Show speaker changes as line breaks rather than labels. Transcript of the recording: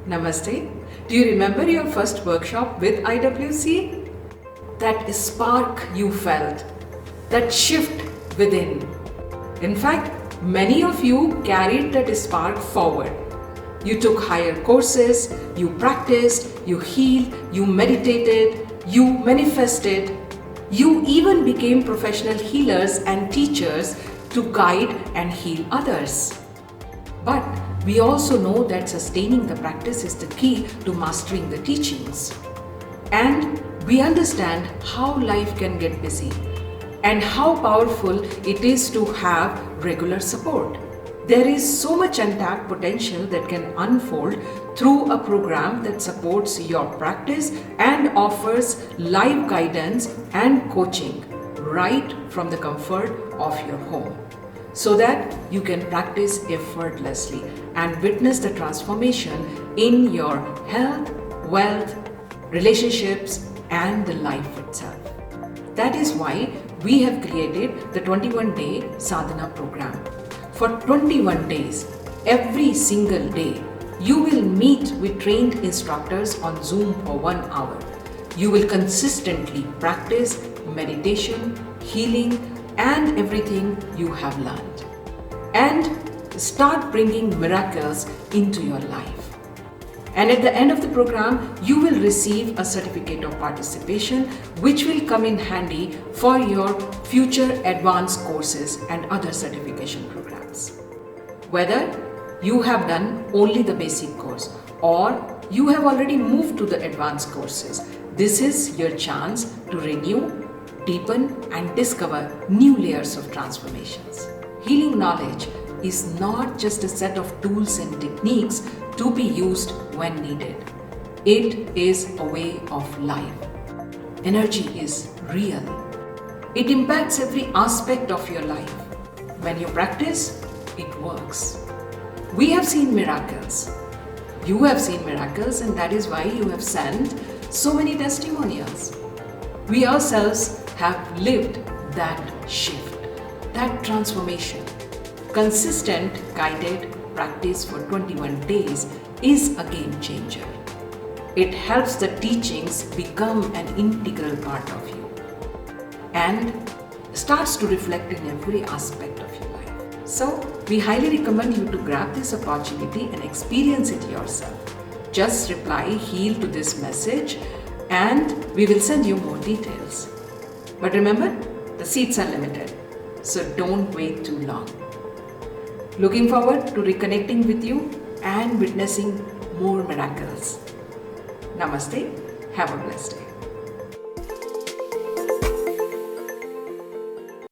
Namaste. Do you remember your first workshop with IWC? That spark you felt, that shift within. In fact, many of you carried that spark forward. You took higher courses, you practiced, you healed, you meditated, you manifested. You even became professional healers and teachers to guide and heal others. But we also know that sustaining the practice is the key to mastering the teachings. And we understand how life can get busy and how powerful it is to have regular support. There is so much untapped potential that can unfold through a program that supports your practice and offers live guidance and coaching right from the comfort of your home, so that you can practice effortlessly and witness the transformation in your health, wealth, relationships, and the life itself. That is why we have created the 21-day Sadhana Program. For 21 days, every single day, you will meet with trained instructors on Zoom for 1 hour. You will consistently practice meditation, healing, and everything you have learned. And start bringing miracles into your life. And at the end of the program, you will receive a certificate of participation, which will come in handy for your future advanced courses and other certification programs. Whether you have done only the basic course or you have already moved to the advanced courses, this is your chance to renew, deepen, and discover new layers of transformations. Healing knowledge is not just a set of tools and techniques to be used when needed. It is a way of life. Energy is real. It impacts every aspect of your life. When you practice, it works. We have seen miracles. You have seen miracles, and that is why you have sent so many testimonials. We ourselves have lived that shift, that transformation. Consistent guided practice for 21 days is a game changer. It helps the teachings become an integral part of you and starts to reflect in every aspect of your life. So, we highly recommend you to grab this opportunity and experience it yourself. Just reply "Heal" to this message and we will send you more details. But remember, the seats are limited, so don't wait too long. Looking forward to reconnecting with you and witnessing more miracles. Namaste. Have a blessed day.